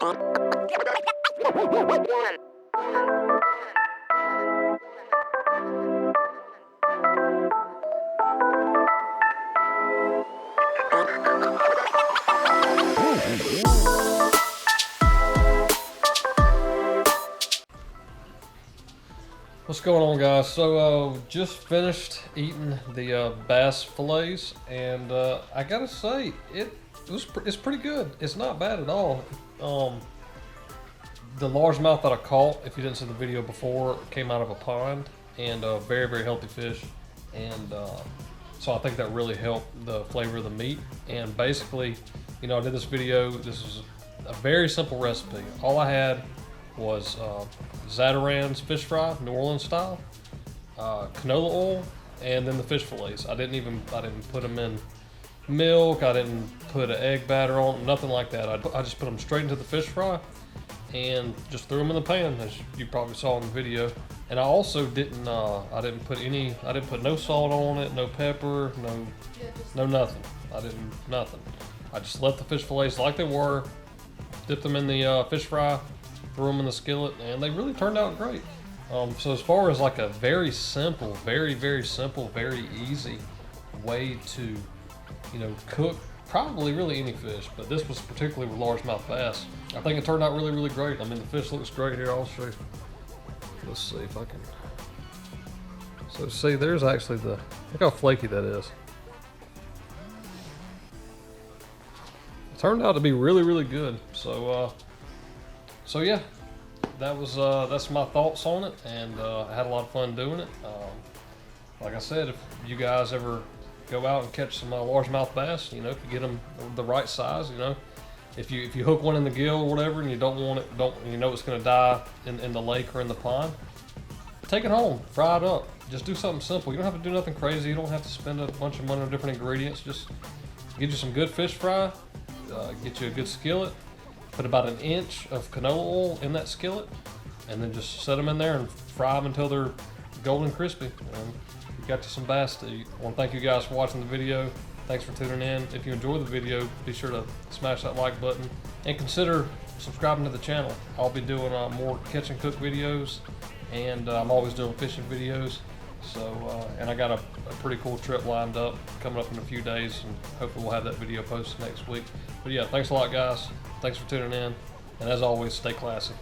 What's going on, guys? So just finished eating the bass fillets, and I gotta say it's pretty good. It's not bad at all. The largemouth that I caught, if you didn't see the video before, came out of a pond, and very, very healthy fish, and so I think that really helped the flavor of the meat. And basically, you know, I did this video. This is a very simple recipe. All I had was Zatarain's fish fry, New Orleans style, canola oil, and then the fish fillets. I didn't put them in milk. I didn't put an egg batter on them, nothing like that. I just put them straight into the fish fry and just threw them in the pan, as you probably saw in the video. And I also didn't I didn't put no salt on it, no pepper, no nothing. Nothing. I just left the fish fillets like they were, dipped them in the fish fry, threw them in the skillet, and they really turned out great. So as far as like a very simple, very simple, very easy way to, you know, cook probably really any fish, but this was particularly with largemouth bass. I think it turned out really great. I mean, the fish looks great here. I'll show you. Let's see if I can. So see, there's actually look how flaky that is. It turned out to be really good. So yeah, that's my thoughts on it, and I had a lot of fun doing it. Like I said, if you guys ever go out and catch some largemouth bass, you know, if you get them the right size, you know, if you hook one in the gill or whatever, and you you know it's going to die in the lake or in the pond, take it home, fry it up. Just do something simple. You don't have to do nothing crazy. You don't have to spend a bunch of money on different ingredients. Just get you some good fish fry, get you a good skillet. Put about 1 inch of canola oil in that skillet, and then just set them in there and fry them until they're golden crispy. And you got you some bass to eat. I want to thank you guys for watching the video. Thanks for tuning in. If you enjoyed the video, be sure to smash that like button and consider subscribing to the channel. I'll be doing more catch and cook videos, and I'm always doing fishing videos. So, and I got a pretty cool trip lined up coming up in a few days, and hopefully we'll have that video posted next week. But yeah, thanks a lot, guys. Thanks for tuning in, and as always, stay classy.